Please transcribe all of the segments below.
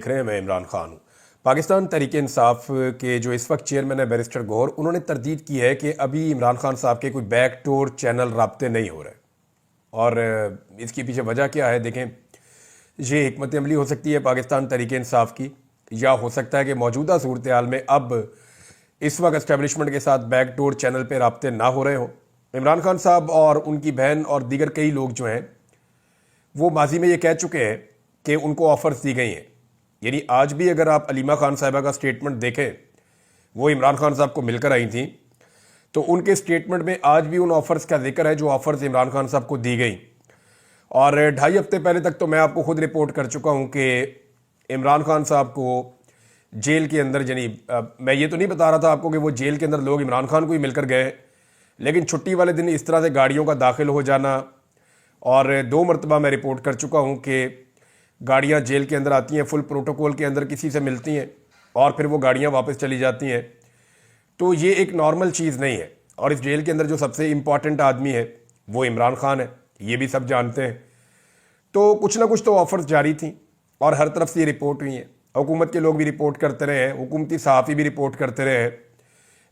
देख रहे हैं, मैं इमरान खान हूँ। पाकिस्तान तहरीक इंसाफ के जो इस वक्त चेयरमैन है बैरिस्टर गौहर, उन्होंने तरदीद की है कि अभी इमरान खान साहब के कोई बैक डोर चैनल राब्ते नहीं हो रहे। और इसके पीछे वजह क्या है देखें, ये हिकमत अमली हो सकती है पाकिस्तान तहरीक इंसाफ की, या हो सकता है कि मौजूदा सूरत हाल में अब इस वक्त इस्टेबलिशमेंट के साथ बैक डोर चैनल पर राब्ते ना हो रहे हों। इमरान खान साहब और उनकी बहन और दीगर कई लोग जो हैं वो माजी में ये कह चुके हैं कि उनको ऑफर्स दी गई हैं। यानी आज भी अगर आप अलीमा खान साहिबा का स्टेटमेंट देखें, वो इमरान खान साहब को मिलकर आई थी, तो उनके स्टेटमेंट में आज भी उन ऑफर्स का जिक्र है जो ऑफर्स इमरान खान साहब को दी गई। और 2.5 हफ्ते पहले तक तो मैं आपको खुद रिपोर्ट कर चुका हूँ कि इमरान खान साहब को जेल के अंदर, यानी मैं ये तो नहीं बता रहा था आपको कि वो जेल के अंदर लोग इमरान खान को ही मिलकर गए, लेकिन छुट्टी वाले दिन इस तरह से गाड़ियों का दाखिल हो जाना, और 2 मरतबा मैं रिपोर्ट कर चुका हूँ कि गाड़ियाँ जेल के अंदर आती हैं, फुल प्रोटोकॉल के अंदर किसी से मिलती हैं और फिर वो गाड़ियाँ वापस चली जाती हैं। तो ये एक नॉर्मल चीज़ नहीं है। और इस जेल के अंदर जो सबसे इम्पॉर्टेंट आदमी है वो इमरान खान है, ये भी सब जानते हैं। तो कुछ ना कुछ तो ऑफर्स जारी थी और हर तरफ से ये रिपोर्ट हुई हैं। हुकूमत के लोग भी रिपोर्ट करते रहे हैं, हुकूमती सहाफ़ी भी रिपोर्ट करते रहे हैं।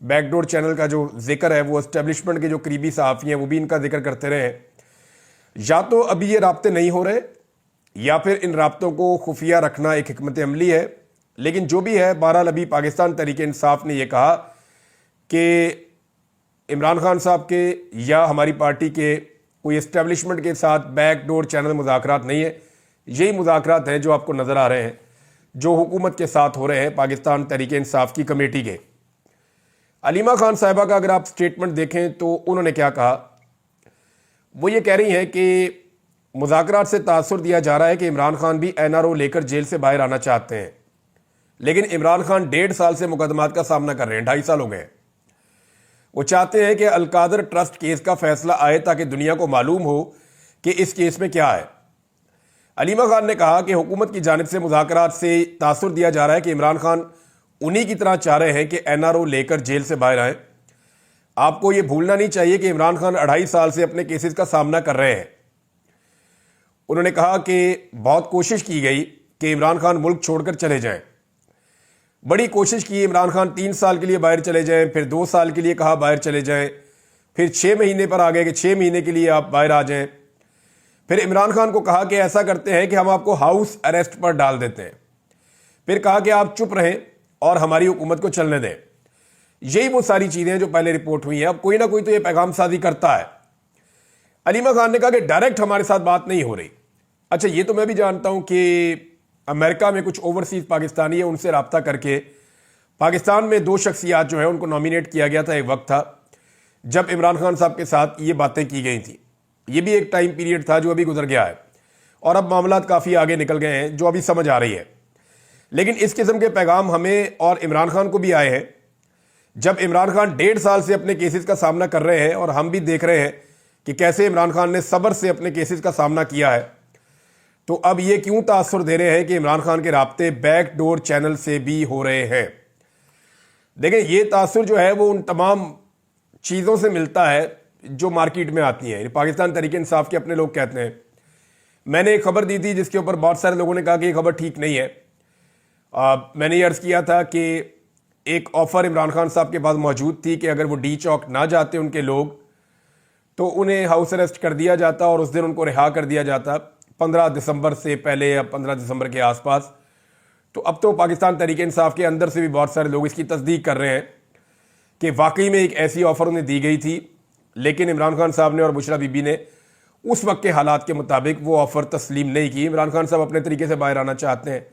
बैकडोर चैनल का जो जिक्र है वो इस्टेब्लिशमेंट के जो करीबी सहाफ़ी हैं वो भी इनका जिक्र करते रहे हैं। या तो अभी ये राब्ते नहीं हो रहे, या फिर इन राब्तों को खुफिया रखना एक हिकमत अमली है। लेकिन जो भी है, बहरहाल अभी पाकिस्तान तहरीक इंसाफ ने यह कहा कि इमरान खान साहब के या हमारी पार्टी के कोई इस्टेब्लिशमेंट के साथ बैक डोर चैनल मुज़ाकरात नहीं है। यही मुज़ाकरात हैं जो आपको नज़र आ रहे हैं, जो हुकूमत के साथ हो रहे हैं पाकिस्तान तहरीक इंसाफ की कमेटी के। अलीमा खान साहिबा का अगर आप स्टेटमेंट देखें तो उन्होंने क्या कहा, वो ये कह रही हैं कि मुज़ाकरात से तासुर दिया जा रहा है कि इमरान खान भी NRO लेकर जेल से बाहर आना चाहते हैं, लेकिन इमरान खान 1.5 साल से मुकदमात का सामना कर रहे हैं, 2.5 साल हो गए। वो चाहते हैं कि अलकादर ट्रस्ट केस का फैसला आए ताकि दुनिया को मालूम हो कि इस केस में क्या है। अलीमा खान ने कहा कि हुकूमत की जानिब से मुज़ाकरात से तासुर दिया जा रहा है कि इमरान खान उन्हीं की तरह चाह रहे हैं कि NRO लेकर जेल से बाहर आए। आपको ये भूलना नहीं चाहिए कि इमरान खान 2.5 साल से अपने केसेस का सामना कर रहे हैं। उन्होंने कहा कि बहुत कोशिश की गई कि इमरान खान मुल्क छोड़कर चले जाएं, बड़ी कोशिश की। इमरान खान 3 साल के लिए बाहर चले जाएं, फिर 2 साल के लिए कहा बाहर चले जाएं, फिर 6 महीने पर आ गए कि 6 महीने के लिए आप बाहर आ जाएं। फिर इमरान खान को कहा कि ऐसा करते हैं कि हम आपको हाउस अरेस्ट पर डाल देते हैं। फिर कहा कि आप चुप रहें और हमारी हुकूमत को चलने दें। यही वो सारी चीज़ें जो पहले रिपोर्ट हुई हैं। अब कोई ना कोई तो ये पैगाम साजी करता है। अलीमा खान ने कहा कि डायरेक्ट हमारे साथ बात नहीं हो रही। अच्छा, ये तो मैं भी जानता हूं कि अमेरिका में कुछ ओवरसीज पाकिस्तानी है, उनसे रब्ता करके पाकिस्तान में 2 शख्सियात जो है उनको नॉमिनेट किया गया था। एक वक्त था जब इमरान खान साहब के साथ ये बातें की गई थी। ये भी एक टाइम पीरियड था जो अभी गुजर गया है और अब मामला काफ़ी आगे निकल गए हैं, जो अभी समझ आ रही है। लेकिन इस किस्म के पैगाम हमें और इमरान खान को भी आए हैं। जब इमरान खान 1.5 साल से अपने केसेस का सामना कर रहे हैं और हम भी देख रहे हैं कि कैसे इमरान खान ने सब्र से अपने केसेस का सामना किया है, तो अब ये क्यों तासुर दे रहे हैं कि इमरान खान के राब्ते बैक डोर चैनल से भी हो रहे हैं। देखें, ये तासुर जो है वो उन तमाम चीज़ों से मिलता है जो मार्केट में आती हैं। पाकिस्तान तहरीक इंसाफ के अपने लोग कहते हैं। मैंने एक खबर दी थी जिसके ऊपर बहुत सारे लोगों ने कहा कि ये खबर ठीक नहीं है। मैंने ये अर्ज़ किया था कि एक ऑफ़र इमरान खान साहब के पास मौजूद थी कि अगर वो डी चौक ना जाते उनके लोग, तो उन्हें हाउस अरेस्ट कर दिया जाता और उस दिन उनको रिहा कर दिया जाता 15 दिसंबर से पहले या 15 दिसंबर के आसपास। तो अब तो पाकिस्तान तहरीक इंसाफ के अंदर से भी बहुत सारे लोग इसकी तस्दीक कर रहे हैं कि वाकई में एक ऐसी ऑफ़र उन्हें दी गई थी, लेकिन इमरान खान साहब ने और बुशरा बीबी ने उस वक्त के हालात के मुताबिक वो ऑफ़र तस्लीम नहीं की। इमरान खान साहब अपने तरीके से बाहर आना चाहते हैं,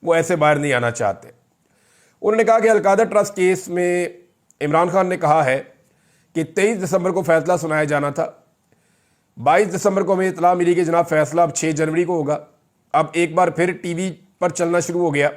वो ऐसे बाहर नहीं आना चाहते। उन्होंने कहा कि अलकादर ट्रस्ट केस में इमरान खान ने कहा है कि 23 दिसंबर को फैसला सुनाया जाना था। 22 दिसंबर को हमें इतला मिली कि जनाब फैसला अब 6 जनवरी को होगा। अब एक बार फिर टीवी पर चलना शुरू हो गया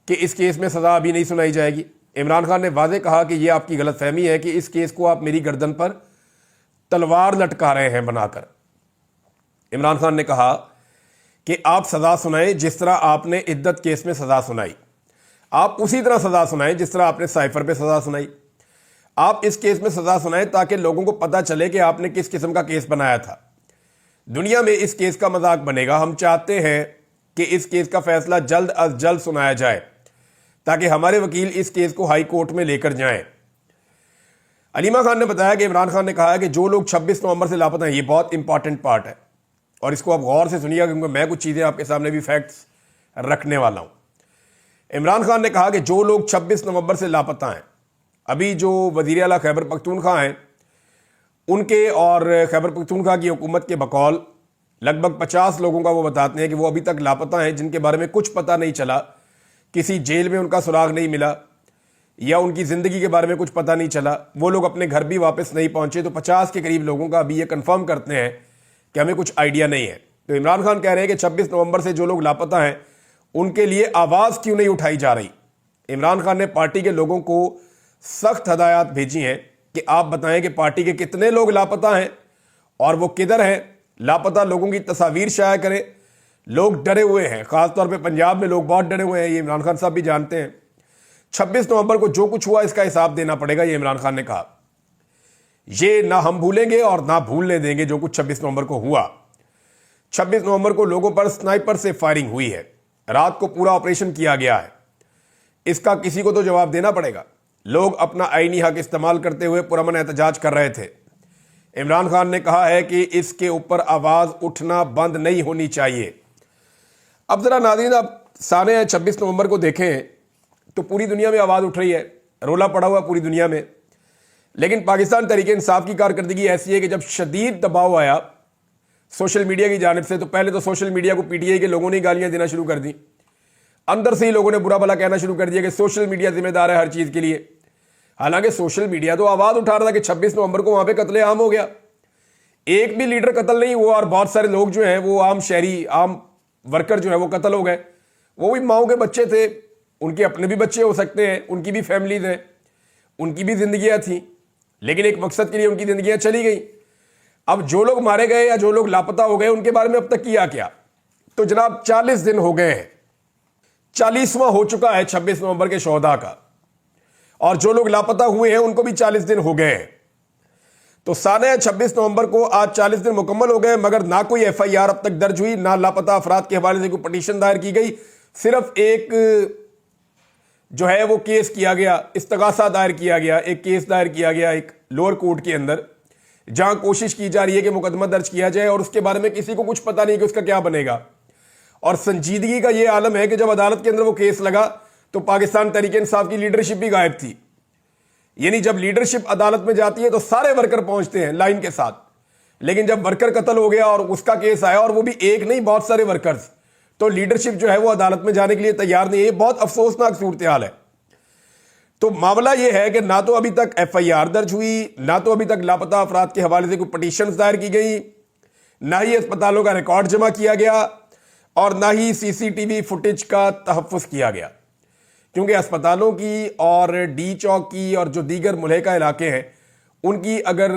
कि इस केस में सज़ा अभी नहीं सुनाई जाएगी। इमरान खान ने वाज़े कहा कि यह आपकी गलतफहमी है कि इस केस को आप मेरी गर्दन पर तलवार लटका रहे हैं बनाकर। इमरान खान ने कहा कि आप सज़ा सुनाएं जिस तरह आपने इद्दत केस में सज़ा सुनाई, आप उसी तरह सज़ा सुनाएं जिस तरह आपने साइफर पे सज़ा सुनाई। आप इस केस में सज़ा सुनाएं ताकि लोगों को पता चले कि आपने किस किस्म का केस बनाया था। दुनिया में इस केस का मजाक बनेगा। हम चाहते हैं कि इस केस का फैसला जल्द अज जल्द सुनाया जाए ताकि हमारे वकील इस केस को हाई कोर्ट में लेकर जाएं। अलीमा खान ने बताया कि इमरान खान ने कहा है कि जो लोग 26 नवंबर से लापता हैं, ये बहुत इंपॉर्टेंट पार्ट है और इसको आप गौर से सुनिएगा क्योंकि मैं कुछ चीज़ें आपके सामने भी फैक्ट्स रखने वाला हूं। इमरान खान ने कहा कि जो लोग 26 नवंबर से लापता हैं, अभी जो वज़ीर आला खैबर पख्तूनख्वा हैं उनके और खैबर पख्तूनख्वा की हुकूमत के बकौल लगभग 50 लोगों का वो बताते हैं कि वो अभी तक लापता हैं, जिनके बारे में कुछ पता नहीं चला, किसी जेल में उनका सुराग नहीं मिला या उनकी ज़िंदगी के बारे में कुछ पता नहीं चला, वो लोग अपने घर भी वापस नहीं पहुंचे। तो 50 के करीब लोगों का अभी ये कंफर्म करते हैं कि हमें कुछ आइडिया नहीं है। तो इमरान खान कह रहे हैं कि 26 नवंबर से जो लोग लापता हैं उनके लिए आवाज़ क्यों नहीं उठाई जा रही। इमरान खान ने पार्टी के लोगों को सख्त हदायत भेजी हैं कि आप बताएं कि पार्टी के कितने लोग लापता हैं और वो किधर हैं। लापता लोगों की तस्वीर शाया करें। लोग डरे हुए हैं, ख़ासतौर पे पंजाब में लोग बहुत डरे हुए हैं, ये इमरान खान साहब भी जानते हैं। 26 नवंबर को जो कुछ हुआ इसका हिसाब देना पड़ेगा, ये इमरान खान ने कहा। ये ना हम भूलेंगे और ना भूलने देंगे जो कुछ 26 नवंबर को हुआ। 26 नवंबर को लोगों पर स्नाइपर से फायरिंग हुई है, रात को पूरा ऑपरेशन किया गया है, इसका किसी को तो जवाब देना पड़ेगा। लोग अपना आईनी हक इस्तेमाल करते हुए पुरअमन एहतजाज कर रहे थे। इमरान खान ने कहा है कि इसके ऊपर आवाज़ उठना बंद नहीं होनी चाहिए। अब ज़रा नाज़रीन, आप सारे 26 नवंबर को देखें तो पूरी दुनिया में आवाज़ उठ रही है, रोला पड़ा हुआ पूरी दुनिया में। लेकिन पाकिस्तान तहरीक इंसाफ की कारकर्दगी ऐसी है कि जब शदीद दबाव आया सोशल मीडिया की जानिब से, तो पहले तो सोशल मीडिया को पीटीआई के लोगों ने गालियां देना शुरू कर दी। अंदर से ही लोगों ने बुरा भला कहना शुरू कर दिया कि सोशल मीडिया जिम्मेदार है हर चीज़ के लिए। हालांकि सोशल मीडिया तो आवाज़ उठा रहा था कि 26 नवंबर को वहाँ पे कत्लेआम हो गया, एक भी लीडर कत्ल नहीं हुआ और बहुत सारे लोग जो हैं वो आम शहरी, आम वर्कर जो है वो कत्ल हो गए। वो भी माओ के बच्चे थे, उनके अपने भी बच्चे हो सकते हैं, उनकी भी फैमिलीज हैं, उनकी भी जिंदगियां थी, लेकिन एक मकसद के लिए उनकी जिंदगियां चली गई। अब जो लोग मारे गए या जो लोग लापता हो गए उनके बारे में अब तक किया क्या? तो जनाब 40 दिन हो गए हैं, 40वां हो चुका है 26 नवंबर के शोहदा का, और जो लोग लापता हुए हैं उनको भी 40 दिन हो गए हैं। तो साने 26 नवंबर को आज 40 दिन मुकम्मल हो गए, मगर ना कोई FIR अब तक दर्ज हुई, ना लापता अफराद के हवाले से कोई पटिशन दायर की गई। सिर्फ एक जो है वो केस किया गया, इस्तगासा दायर किया गया, एक केस दायर किया गया एक लोअर कोर्ट के अंदर, जहां कोशिश की जा रही है कि मुकदमा दर्ज किया जाए और उसके बारे में किसी को कुछ पता नहीं कि उसका क्या बनेगा। और संजीदगी का ये आलम है कि जब अदालत के अंदर वो केस लगा तो पाकिस्तान तहरीक इंसाफ की लीडरशिप भी गायब थी। यानी जब लीडरशिप अदालत में जाती है तो सारे वर्कर पहुंचते हैं लाइन के साथ, लेकिन जब वर्कर कत्ल हो गया और उसका केस आया, और वो भी एक नहीं बहुत सारे वर्कर्स, तो लीडरशिप जो है वो अदालत में जाने के लिए तैयार नहीं है। बहुत अफसोसनाक सूरत हाल है। तो मामला यह है कि ना तो अभी तक FIR दर्ज हुई, ना तो अभी तक लापता अफराद के हवाले से कोई पटिशन दायर की गई, ना ही अस्पतालों का रिकॉर्ड जमा किया गया और ना ही CCTV फुटेज का तहफ़्फ़ुज़ किया गया। क्योंकि अस्पतालों की और D चौक की और जो दीगर मुल्हिका इलाके हैं उनकी अगर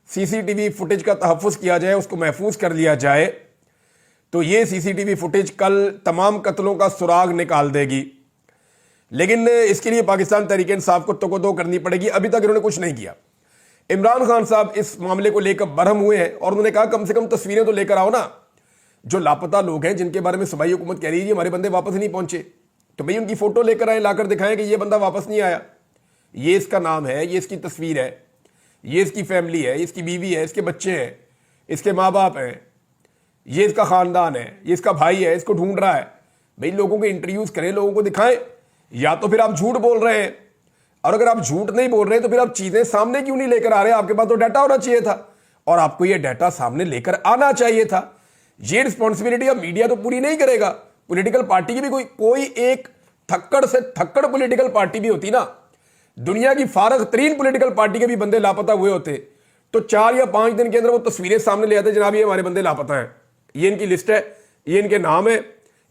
CCTV फुटेज का तहफ़्फ़ुज़ किया जाए, उसको महफूज कर लिया जाए, तो ये CCTV फुटेज कल तमाम कत्लों का सुराग निकाल देगी। लेकिन इसके लिए पाकिस्तान तहरीक इंसाफ को तोको करनी पड़ेगी। अभी तक इन्होंने कुछ नहीं किया। इमरान खान साहब इस मामले को लेकर बरहम हुए हैं और उन्होंने कहा कम से कम तस्वीरें तो लेकर आओ ना। जो लापता लोग हैं जिनके बारे में सूबाई हुकूमत कह रही है हमारे बंदे वापस नहीं पहुंचे, तो भाई उनकी फोटो लेकर आए, लाकर दिखाएं कि ये बंदा वापस नहीं आया, ये इसका नाम है, ये इसकी तस्वीर है, ये इसकी फैमिली है, इसकी बीवी है, इसके बच्चे हैं, इसके माँ बाप हैं, ये इसका खानदान है, ये इसका भाई है, इसको ढूंढ रहा है। भाई लोगों के इंटरव्यूज करें, लोगों को दिखाएं। या तो फिर आप झूठ बोल रहे हैं, और अगर आप झूठ नहीं बोल रहे तो फिर आप चीजें सामने क्यों नहीं लेकर आ रहे? आपके पास तो डाटा होना चाहिए था और आपको ये डाटा सामने लेकर आना चाहिए था। ये रिस्पॉन्सिबिलिटी अब मीडिया तो पूरी नहीं करेगा। पॉलिटिकल पार्टी की भी कोई एक थक्कड़ से थक्कड़ पॉलिटिकल पार्टी भी होती ना, दुनिया की फारग तरीन पॉलिटिकल पार्टी के भी बंदे लापता हुए होते, तो 4 या 5 दिन के अंदर वो तस्वीरें सामने ले आते, जनाब ये हमारे बंदे लापता हैं, ये इनकी लिस्ट है, ये इनके नाम है,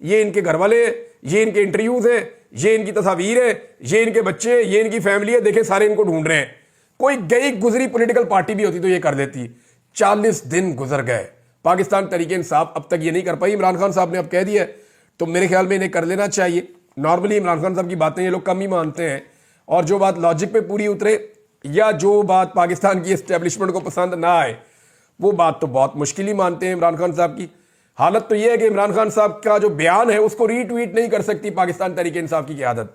ये इनके घर वाले हैं, ये इनके इंटरव्यूज हैं, ये इनकी तस्वीर है, ये इनके बच्चे, ये इनकी फैमिली है, देखें सारे इनको ढूंढ रहे हैं। कोई गई गुजरी पॉलिटिकल पार्टी भी होती तो ये कर देती। 40 दिन गुजर गए, पाकिस्तान तहरीक इंसाफ अब तक ये नहीं कर पाई। इमरान खान साहब ने अब कह दिया है, तो मेरे ख्याल में इन्हें कर लेना चाहिए। नॉर्मली इमरान खान साहब की बातें ये लोग कम ही मानते हैं, और जो बात लॉजिक पे पूरी उतरे या जो बात पाकिस्तान की एस्टेब्लिशमेंट को पसंद ना आए वो बात तो बहुत मुश्किल ही मानते हैं इमरान खान साहब की। हालत तो यह है कि इमरान खान साहब का जो बयान है उसको रीट्वीट नहीं कर सकती पाकिस्तान तहरीक इंसाफ की क़यादत।